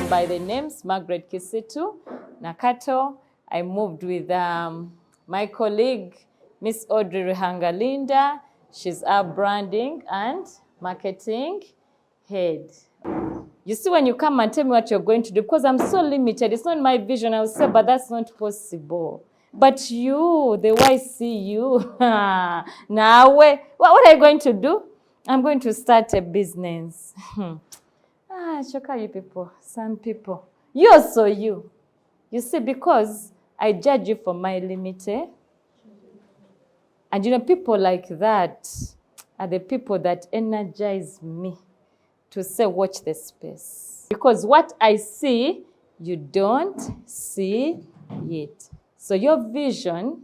by the names Margaret Kisitu Nakato. I moved with my colleague, Miss Audrey Ruhangalinda. She's our branding and marketing head. You see, when you come and tell me what you're going to do, because I'm so limited, it's not my vision, I will say, but that's not possible. But you, the way I see you, now, what are you going to do? I'm going to start a business. Shoka you people, some people. You're so you. You see, because I judge you for my limited. And you know, people like that are the people that energize me to say, watch the space. Because what I see, you don't see it. So your vision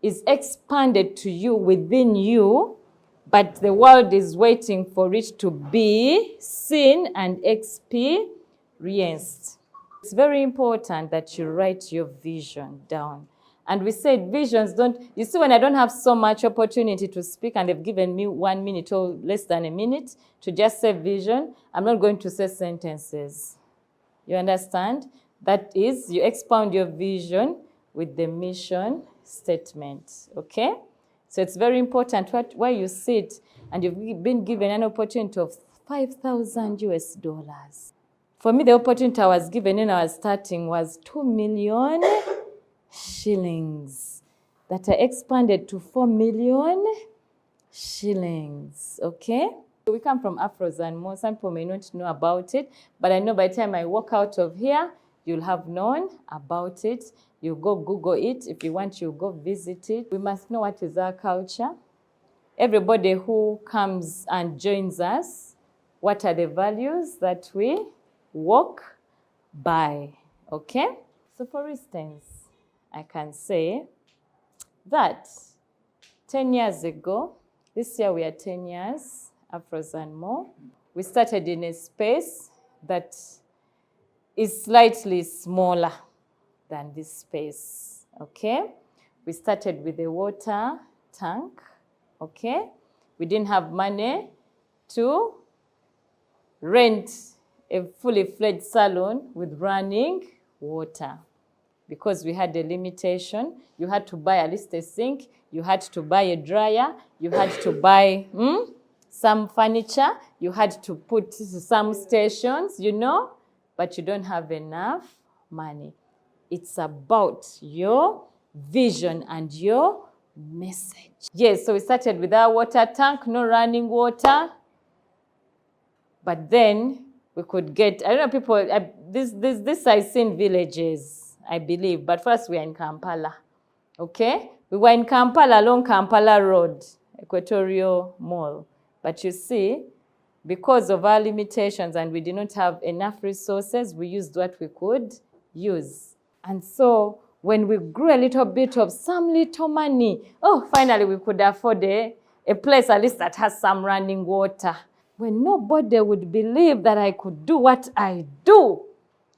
is expanded to you within you, but the world is waiting for it to be seen and experienced. It's very important that you write your vision down. And we said visions don't, you see, when I don't have so much opportunity to speak and they've given me 1 minute or less than a minute to just say vision, I'm not going to say sentences. You understand? That is, you expound your vision with the mission statement, okay? So it's very important where you sit and you've been given an opportunity of $5,000. For me, the opportunity I was given when I was starting was 2 million shillings that I expanded to 4 million shillings, okay? We come from Afros and more. Some people may not know about it, but I know by the time I walk out of here, you'll have known about it. You go Google it. If you want, you go visit it. We must know what is our culture. Everybody who comes and joins us, what are the values that we walk by, okay? So for instance, I can say that 10 years ago, this year we are 10 years, Afros and more, we started in a space that is slightly smaller than this space, okay? We started with a water tank, okay? We didn't have money to rent a fully fledged salon with running water because we had a limitation. You had to buy at least a sink, you had to buy a dryer, you had to buy some furniture, you had to put some stations, you know, but you don't have enough money. It's about your vision and your message. Yes, so we started with our water tank, no running water. But then we could get, I don't know, people, this I see in villages, I believe. But first we are in Kampala, okay? We were in Kampala, along Kampala Road, Equatorial Mall. But you see, because of our limitations and we did not have enough resources, we used what we could use. And so when we grew a little bit of some little money, finally we could afford a place at least that has some running water. When nobody would believe that I could do what I do,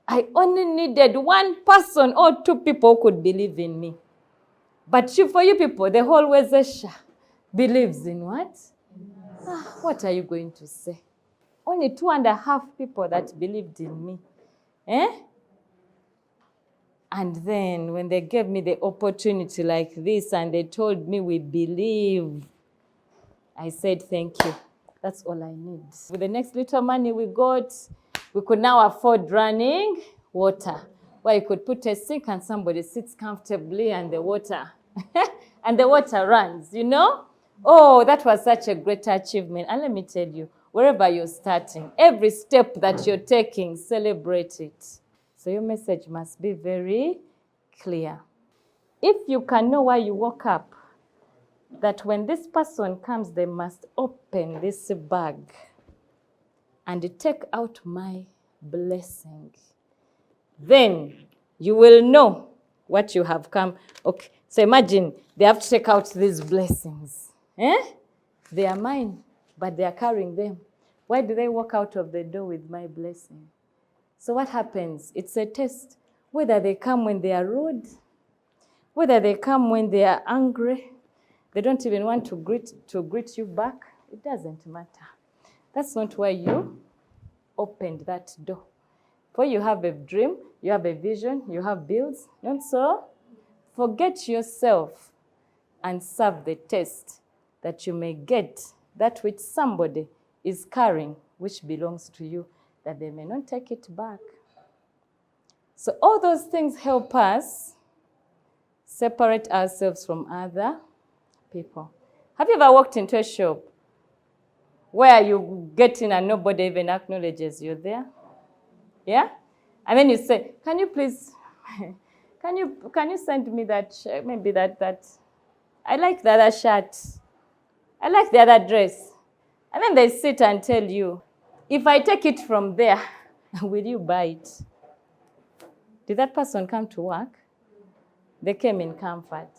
I only needed one person or two people who could believe in me. But for you people, the whole WEZESHA believes in what? What are you going to say? Only 2.5 people that believed in me. And then when they gave me the opportunity like this and they told me we believe, I said thank you. That's all I need. With the next little money we got, we could now afford running water, where you could put a sink and somebody sits comfortably and the water, and the water runs, you know? Oh, that was such a great achievement. And let me tell you, wherever you're starting, every step that you're taking, celebrate it. So your message must be very clear. If you can know why you woke up, that when this person comes, they must open this bag and take out my blessing, then you will know what you have come. Okay, so imagine they have to take out these blessings. They are mine, but they are carrying them. Why do they walk out of the door with my blessing? So what happens? It's a test. Whether they come when they are rude, whether they come when they are angry, they don't even want to greet you back. It doesn't matter. That's not why you opened that door. For you have a dream, you have a vision, you have bills. Not so. Forget yourself and serve the test that you may get that which somebody is carrying, which belongs to you, that they may not take it back. So all those things help us separate ourselves from other people. Have you ever walked into a shop where you get in and nobody even acknowledges you're there? Yeah? And then you say, can you please, can you send me that shirt? Maybe that, I like the other shirt. I like the other dress. And then they sit and tell you, if I take it from there, will you buy it? Did that person come to work? They came in comfort.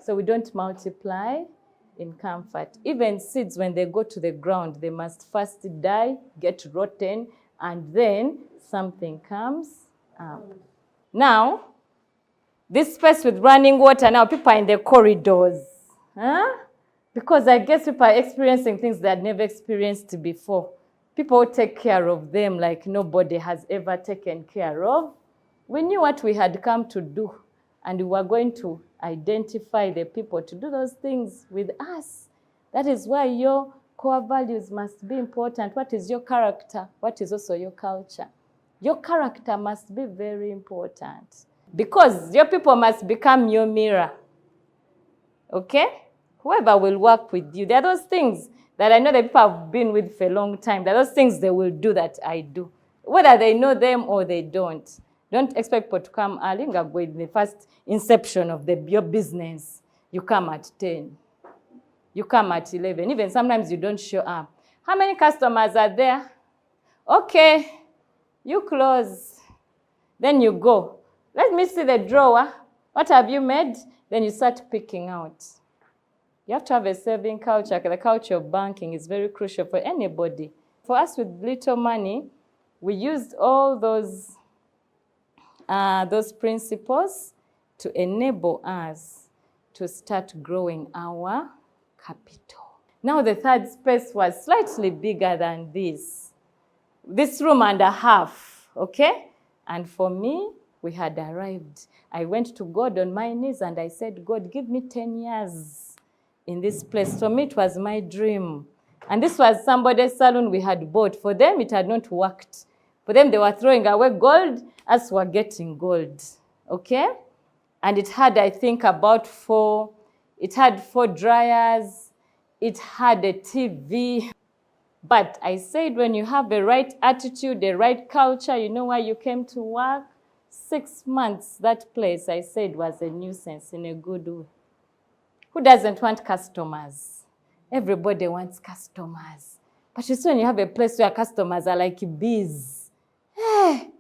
So we don't multiply in comfort. Even seeds, when they go to the ground, they must first die, get rotten, and then something comes up. Now, this space with running water, now people are in the corridors. Huh? Because I guess people are experiencing things they had never experienced before. People take care of them like nobody has ever taken care of. We knew what we had come to do, and we were going to identify the people to do those things with us. That is why your core values must be important. What is your character? What is also your culture? Your character must be very important, because your people must become your mirror. Okay? Whoever will work with you, there are those things that I know that people have been with for a long time. There are those things they will do that I do, whether they know them or they don't. Don't expect people to come early. Go in the first inception of your business. You come at 10. You come at 11. Even sometimes you don't show up. How many customers are there? Okay, you close. Then you go. Let me see the drawer. What have you made? Then you start picking out. You have to have a saving culture. The culture of banking is very crucial for anybody. For us with little money, we used all those principles to enable us to start growing our capital. Now the third space was slightly bigger than this room and a half, okay? And for me, we had arrived. I went to God on my knees and I said, God, give me 10 years in this place. For me, it was my dream. And this was somebody's salon we had bought. For them, it had not worked. For them, they were throwing away gold as we were getting gold, okay? And it had, I think, it had 4 dryers. It had a TV. But I said, when you have the right attitude, the right culture, you know why you came to work? 6 months, that place, I said, was a nuisance in a good way. Who doesn't want customers? Everybody wants customers. But you see, when you have a place where customers are like bees. Hey.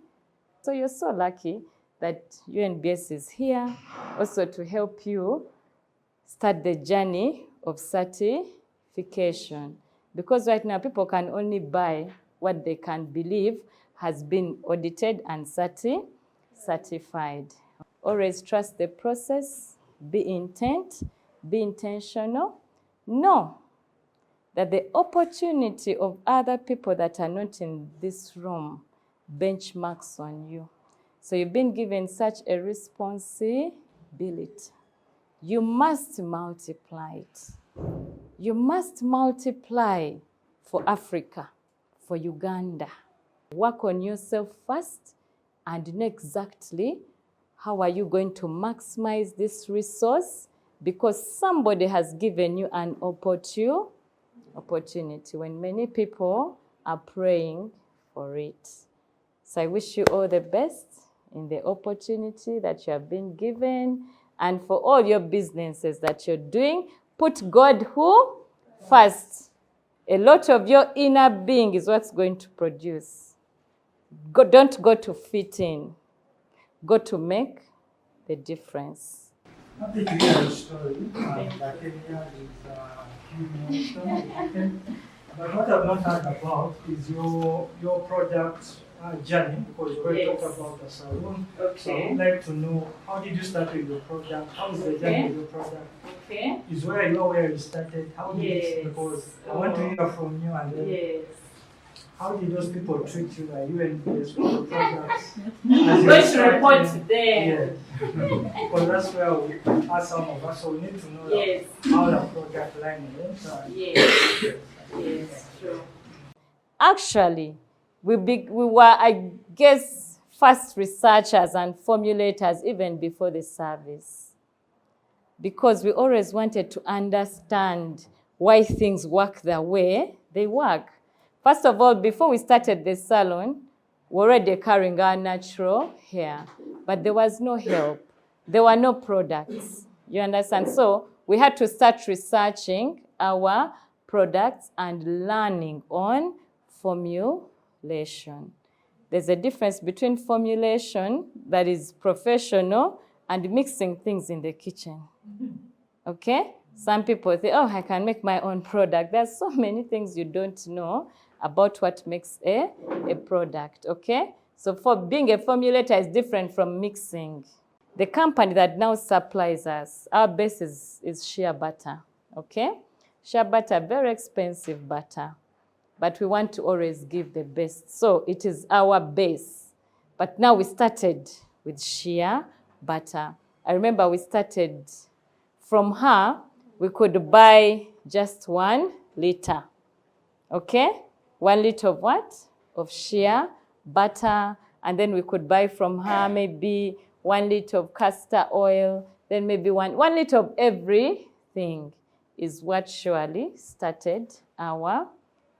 So you're so lucky that UNBS is here also to help you start the journey of certification. Because right now, people can only buy what they can believe has been audited and certified. Always trust the process, be intentional. Know that the opportunity of other people that are not in this room benchmarks on you. So you've been given such a responsibility. You must multiply it. You must multiply for Africa, for Uganda. Work on yourself first and know exactly how are you going to maximize this resource, because somebody has given you an opportunity when many people are praying for it. So I wish you all the best in the opportunity that you have been given, and for all your businesses that you're doing, put God who? First. A lot of your inner being is what's going to produce. Don't go to fit in. Go to make the difference. Happy to hear your story. That area is huge milestone. But what I've not heard about is your product journey, because you already talked about the salon. Okay. So I would like to know, how did you start with your product? How is the journey of your product? Okay. Is where you are, where you started? How did it? Because I want to hear from you and then. Yes. how did those people treat you, like UNBS for the products? I'm going to report to them. Yes. Because that's where we are some of us, so we need to know Yes. how the product line is. Yes. Yes, true. Actually, we were, I guess, first researchers and formulators even before the service, because we always wanted to understand why things work the way they work. First of all, before we started the salon, we were already carrying our natural hair, but there was no help. There were no products, you understand? So we had to start researching our products and learning on formulation. There's a difference between formulation that is professional and mixing things in the kitchen, okay? Some people think, oh, I can make my own product. There's so many things you don't know about what makes a product, okay? So for being a formulator is different from mixing. The company that now supplies us, our base is shea butter, okay? Shea butter, very expensive butter, but we want to always give the best. So it is our base. But now we started with shea butter. I remember we started from her, we could buy just 1 liter, okay? 1 liter of what? Of shea butter. And then we could buy from her maybe 1 liter of castor oil, then maybe one liter of everything is what surely started our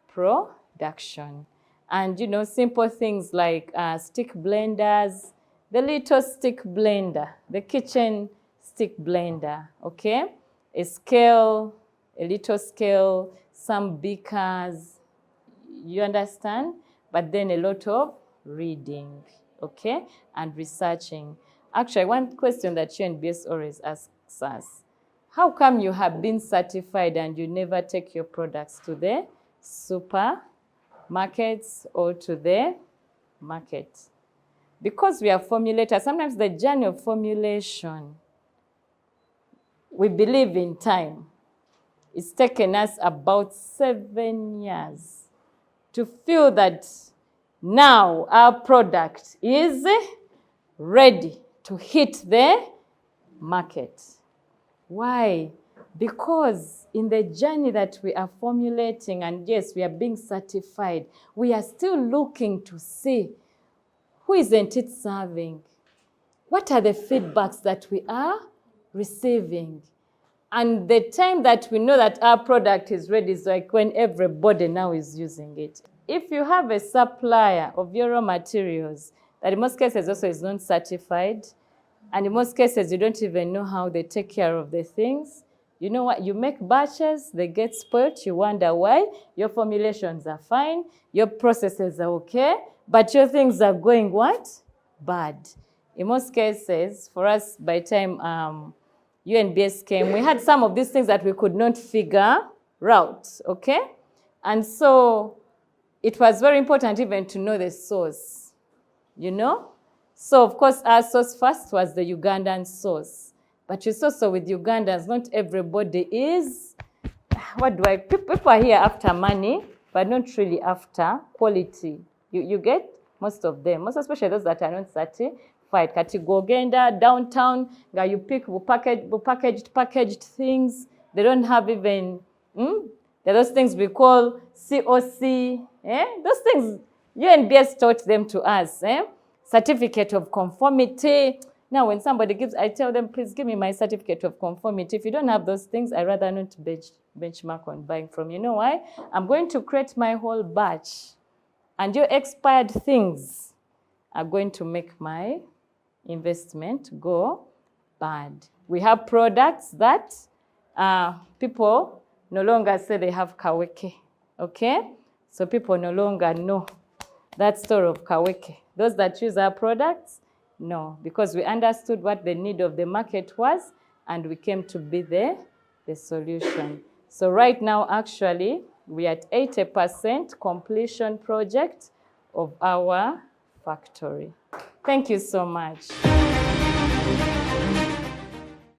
production. And, you know, simple things like stick blenders, the little stick blender, the kitchen stick blender, okay? A scale, a little scale, some beakers, you understand? But then a lot of reading, okay? And researching. Actually, one question that UNBS always asks us, how come you have been certified and you never take your products to the supermarkets or to the market? Because we are formulators, sometimes the journey of formulation, we believe in time. It's taken us about 7 years to feel that now our product is ready to hit the market. Why? Because in the journey that we are formulating, and yes, we are being certified, we are still looking to see who isn't it serving? What are the feedbacks that we are receiving? And the time that we know that our product is ready is like when everybody now is using it. If you have a supplier of your raw materials that in most cases also is not certified, and in most cases you don't even know how they take care of the things, you know what, you make batches, they get spoiled, you wonder why. Your formulations are fine, your processes are okay, but your things are going what? Bad. In most cases, for us, by the time UNBS came, we had some of these things that we could not figure out, okay? And so it was very important even to know the source, you know? So, of course, our source first was the Ugandan source. But you saw, so with Ugandans, not everybody is, people are here after money, but not really after quality. You get most of them, most especially those that are not certified. Kati gogenda downtown, you pick packaged things. They don't have even, there are those things we call COC. Those things, UNBS taught them to us. Certificate of conformity. Now, when somebody gives, I tell them, please give me my certificate of conformity. If you don't have those things, I'd rather not benchmark on buying from you. You know why? I'm going to create my whole batch. And your expired things are going to make my investment go bad. We have products that people no longer say they have kaweke, okay? So people no longer know that story of kaweke. Those that use our products, no, because we understood what the need of the market was, and we came to be the solution. So right now, actually, we are at 80% completion project of our factory. Thank you so much.